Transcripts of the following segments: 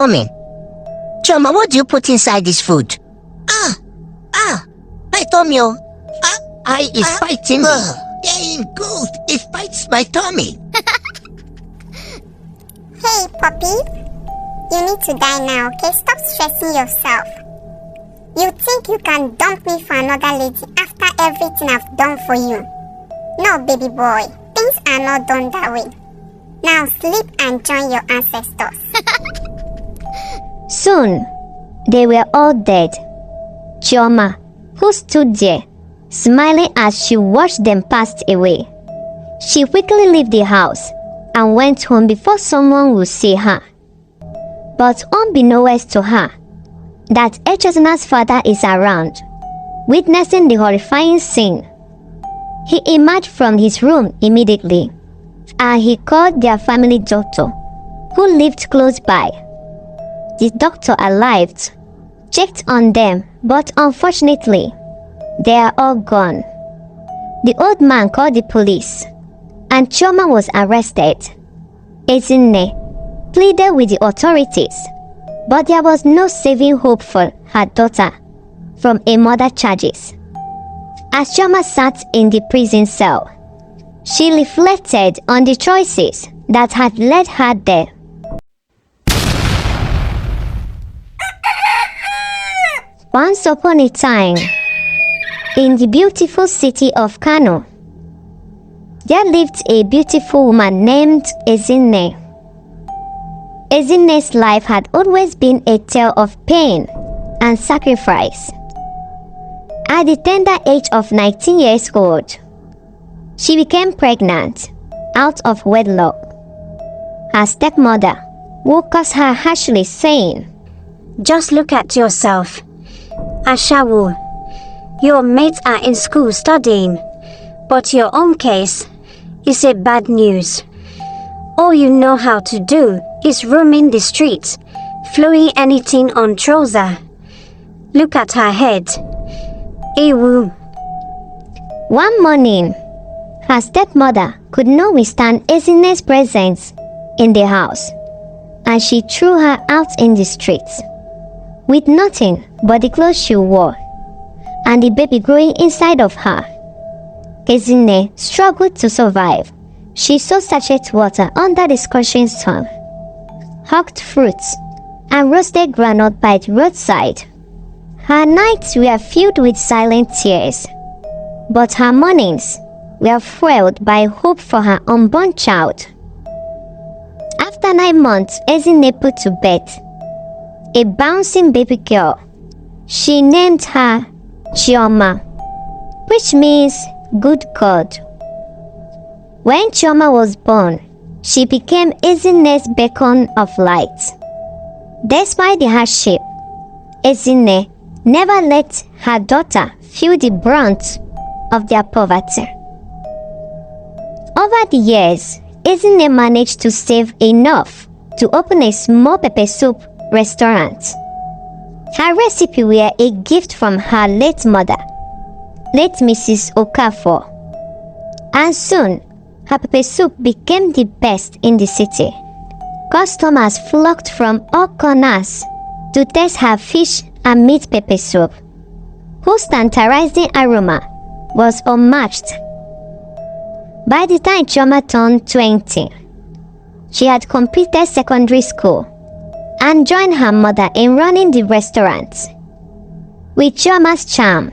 Tommy. Chioma, what do you put inside this food? My tummy. It's fighting me. Ain't good. It fights my tummy. Hey, puppy. You need to die now, okay? Stop stressing yourself. You think you can dump me for another lady after everything I've done for you? No, baby boy. Things are not done that way. Now sleep and join your ancestors. Soon, they were all dead. Chioma, who stood there, smiling as she watched them pass away. She quickly left the house and went home before someone would see her. But unbeknownst to her, that Echezona's father is around, witnessing the horrifying scene. He emerged from his room immediately, and he called their family doctor, who lived close by. The doctor arrived, checked on them, but unfortunately, they are all gone. The old man called the police, and Chioma was arrested. Ezinne pleaded with the authorities, but there was no saving hope for her daughter from a murder charges. As Chioma sat in the prison cell, she reflected on the choices that had led her there. Once upon a time, in the beautiful city of Kano, there lived a beautiful woman named Ezinne. Ezinne's life had always been a tale of pain and sacrifice. At the tender age of 19 years old, she became pregnant out of wedlock. Her stepmother would curse her harshly, saying, "Just look at yourself, Ashawu. Your mates are in school studying, but your own case is a bad news. All you know how to do is roaming the streets, flowing anything on trouser. Look at her head. Ewu." One morning, her stepmother could not withstand Ezinne's presence in the house, and she threw her out in the streets, with nothing but the clothes she wore, and the baby growing inside of her. Ezinne struggled to survive. She sold sachet water under the scorching sun, hugged fruits, and roasted groundnut by the roadside. Her nights were filled with silent tears, but her mornings were fueled by hope for her unborn child. After 9 months, Ezinne put to bed a bouncing baby girl. She named her Chioma, which means good God. When Chioma was born, she became Ezinne's beacon of light. Despite the hardship, Ezinne never let her daughter feel the brunt of their poverty. Over the years, Ezinne managed to save enough to open a small pepper soup restaurant. Her recipe were a gift from her late mother, late Mrs. Okafor, and soon her pepper soup became the best in the city. Customers flocked from all corners to taste her fish and meat pepper soup, whose tantalizing aroma was unmatched. By the time Chioma turned 20, she had completed secondary school and joined her mother in running the restaurant. With Chioma's charm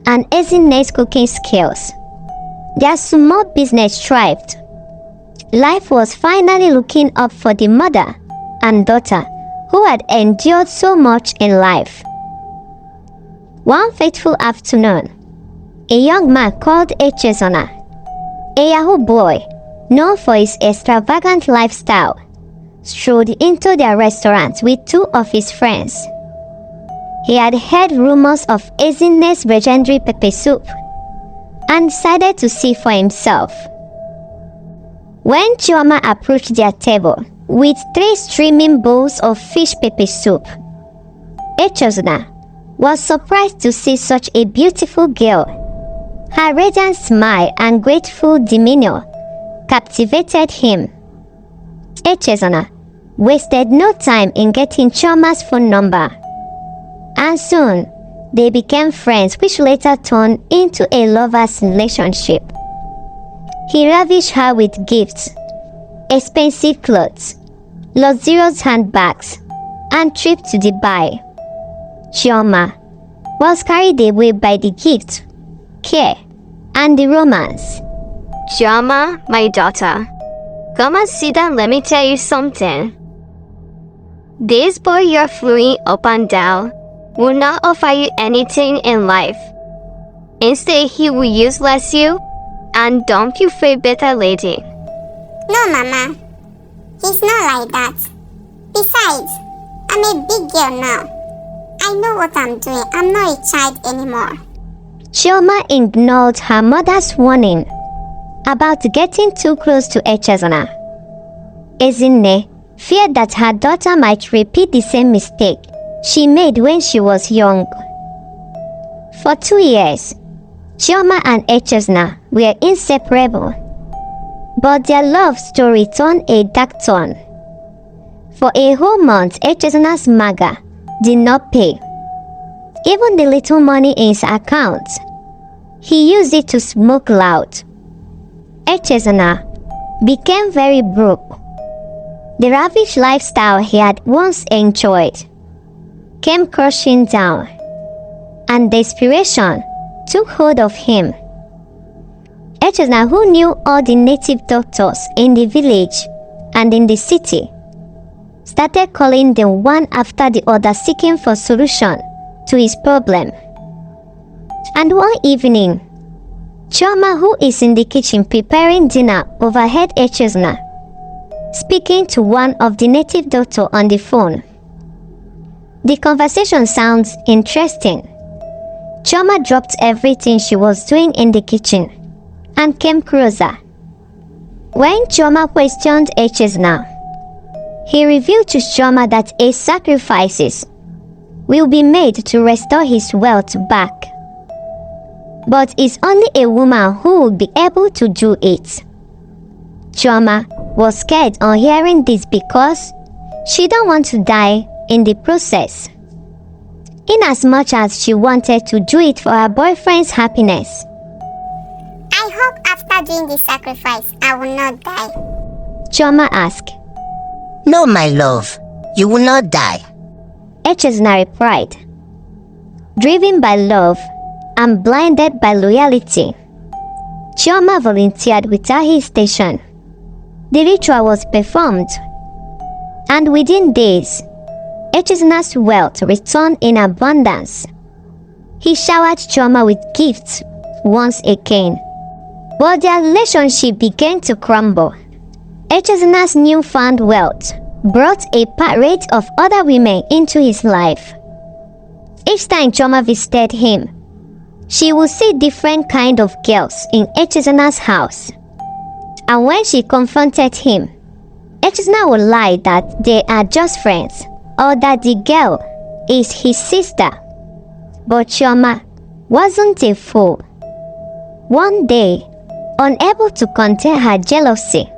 and Ezinne's cooking skills, their small business thrived. Life was finally looking up for the mother and daughter who had endured so much in life. One fateful afternoon, a young man called Echezona, a Yahoo boy known for his extravagant lifestyle, strolled into their restaurant with 2 of his friends. He had heard rumors of Ezinne's legendary pepper soup and decided to see for himself. When Chioma approached their table with 3 streaming bowls of fish pepper soup, Echezona was surprised to see such a beautiful girl. Her radiant smile and grateful demeanor captivated him. Echezona wasted no time in getting Chioma's phone number. And soon, they became friends, which later turned into a lover's relationship. He ravished her with gifts, expensive clothes, luxurious handbags, and trips to Dubai. Chioma was carried away by the gift, care, and the romance. Chioma, my daughter, come and sit down. Let me tell you something. This boy you're fleeing up and down will not offer you anything in life. Instead, he will useless you and dump you for a better lady. No, Mama. He's not like that. Besides, I'm a big girl now. I know what I'm doing. I'm not a child anymore. Chioma ignored her mother's warning about getting too close to Echezona. Ezinne feared that her daughter might repeat the same mistake she made when she was young. For 2 years, Chioma and Echezona were inseparable, but their love story turned a dark turn. For a whole month, Echezona's maga did not pay. Even the little money in his account, he used it to smoke loud. Echezona became very broke. The lavish lifestyle he had once enjoyed came crashing down, and desperation took hold of him. Echezona, who knew all the native doctors in the village and in the city, started calling them one after the other, seeking for solution to his problem. And one evening, Chioma, who is in the kitchen preparing dinner, overheard Echezona speaking to one of the native doctors on the phone. The conversation sounds interesting. Chioma dropped everything she was doing in the kitchen and came closer. When Chioma questioned Echezona, he revealed to Chioma that sacrifices will be made to restore his wealth back. But it's only a woman who will be able to do it. Chioma was scared on hearing this because she don't want to die in the process. Inasmuch as she wanted to do it for her boyfriend's happiness. I hope after doing the sacrifice, I will not die. Chioma asked. No, my love, you will not die. Echezona replied. Driven by love and blinded by loyalty, Chioma volunteered without hesitation. The ritual was performed, and within days, Echezona's wealth returned in abundance. He showered Chioma with gifts once again, but their relationship began to crumble. Echezona's newfound wealth brought a parade of other women into his life. Each time Chioma visited him, she would see different kind of girls in Echezona's house. And when she confronted him, Echezona would lie that they are just friends or that the girl is his sister. But Chioma wasn't a fool. One day, unable to contain her jealousy,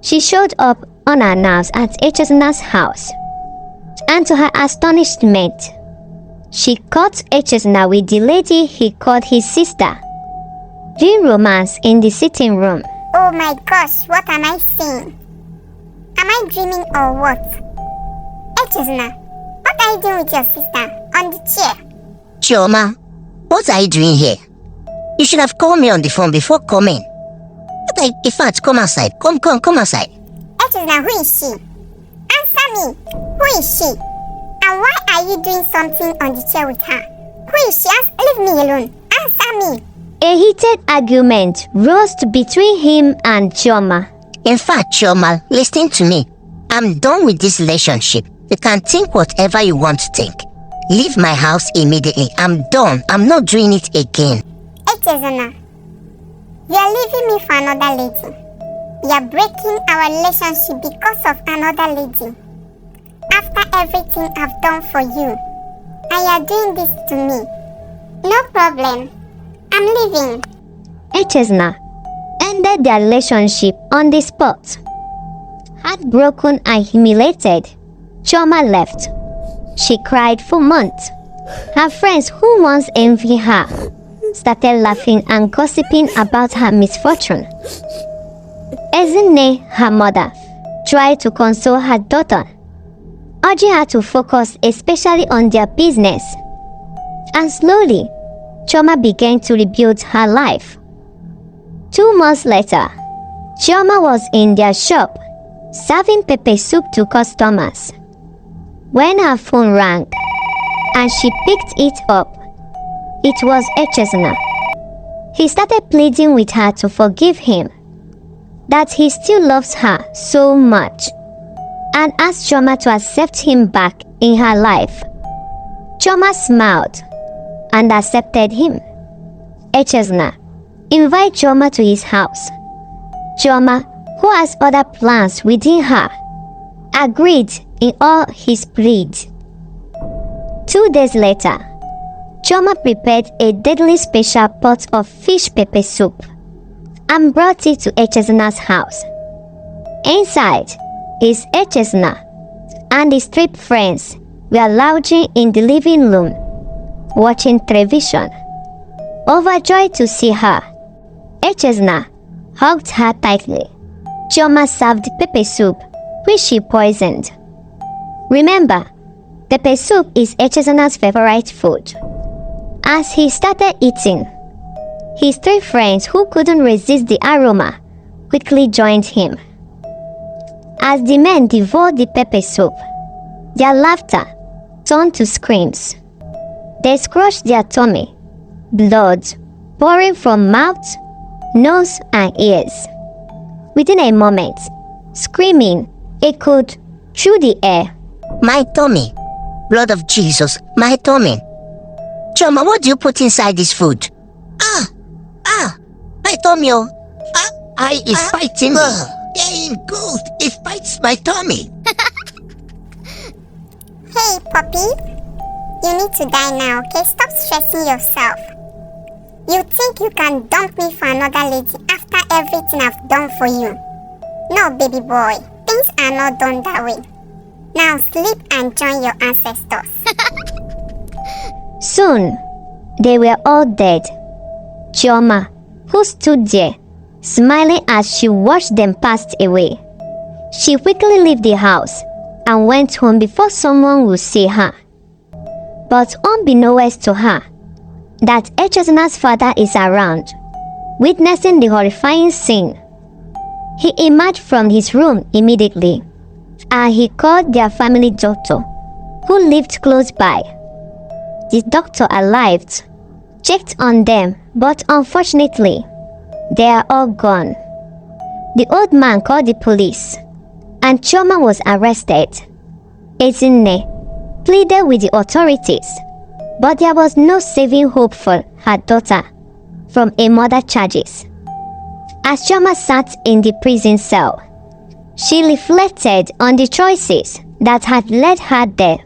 she showed up unannounced at Echezona's house. And to her astonishment, she caught Echezona with the lady he called his sister, doing romance in the sitting room. Oh my gosh, what am I seeing? Am I dreaming or what? Echezona, what are you doing with your sister on the chair? Chioma, what are you doing here? You should have called me on the phone before coming. In fact, come outside. Come outside. Echezona, who is she? Answer me. Who is she? And why are you doing something on the chair with her? Who is she? Leave me alone. Answer me. A heated argument rose between him and Chioma. In fact, Chioma, listen to me. I'm done with this relationship. You can think whatever you want to think. Leave my house immediately. I'm done. I'm not doing it again. Echezona, you are leaving me for another lady. You are breaking our relationship because of another lady. After everything I've done for you, and you are doing this to me. No problem. I'm leaving. Echezona ended their relationship on the spot. Heartbroken and humiliated, Chioma left. She cried for months. Her friends who once envied her started laughing and gossiping about her misfortune. Ezinne, her mother, tried to console her daughter, urging her to focus especially on their business. And slowly, Chioma began to rebuild her life. 2 months later, Chioma was in their shop, serving pepper soup to customers, when her phone rang and she picked it up. It was Echezna. He started pleading with her to forgive him, that he still loves her so much, and asked Chioma to accept him back in her life. Chioma smiled and accepted him. Echezna invited Chioma to his house. Chioma, who has other plans within her, agreed in all his pleas. 2 days later, Chioma prepared a deadly special pot of fish pepper soup and brought it to Echezna's house. Inside is Echezna and his 3 friends were lounging in the living room, watching television. Overjoyed to see her, Echezna hugged her tightly. Chioma served pepper soup, which she poisoned. Remember, pepper soup is Echezna's favorite food. As he started eating, his 3 friends who couldn't resist the aroma quickly joined him. As the men devoured the pepper soup, their laughter turned to screams. They scratched their tummy, blood pouring from mouth, nose, and ears. Within a moment, screaming echoed through the air. My tummy. Blood of Jesus, my tummy. Chioma, what do you put inside this food? My tummy. I is fighting me. Yeah, ain't good. It fights my tummy. Hey, puppy. You need to die now, okay? Stop stressing yourself. You think you can dump me for another lady after everything I've done for you? No, baby boy. Things are not done that way. Now sleep and join your ancestors. Soon, they were all dead. Chioma, who stood there, smiling as she watched them pass away. She quickly left the house and went home before someone would see her. But unbeknownst to her, that Echezna's father is around, witnessing the horrifying scene. He emerged from his room immediately, and he called their family doctor, who lived close by. The doctor arrived, checked on them, but unfortunately, they are all gone. The old man called the police, and Chioma was arrested. Ezinne pleaded with the authorities, but there was no saving hope for her daughter from a murder charges. As Chioma sat in the prison cell, she reflected on the choices that had led her there.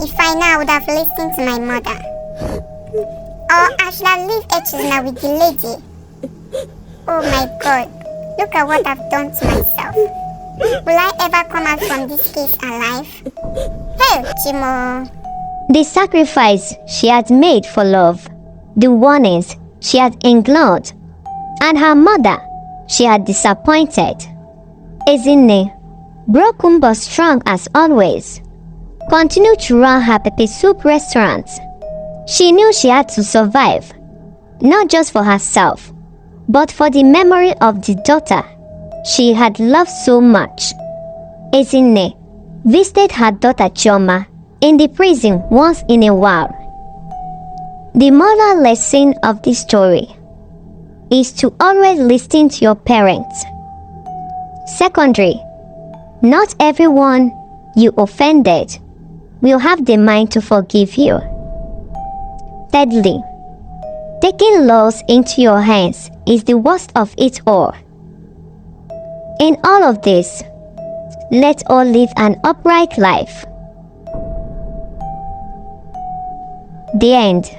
If I now would have listened to my mother. Or I should have left Echezna with the lady. Oh my God, look at what I've done to myself. Will I ever come out from this case alive? Hey, Chimo. The sacrifice she had made for love, the warnings she had ignored, and her mother she had disappointed. Ezinne, broken but strong as always, continued to run her pepper soup restaurant. She knew she had to survive, not just for herself, but for the memory of the daughter she had loved so much. Ezinne visited her daughter Chioma in the prison once in a while. The moral lesson of this story is to always listen to your parents. Secondly, not everyone you offended will have the mind to forgive you. Thirdly, taking laws into your hands is the worst of it all. In all of this, let all live an upright life. The end.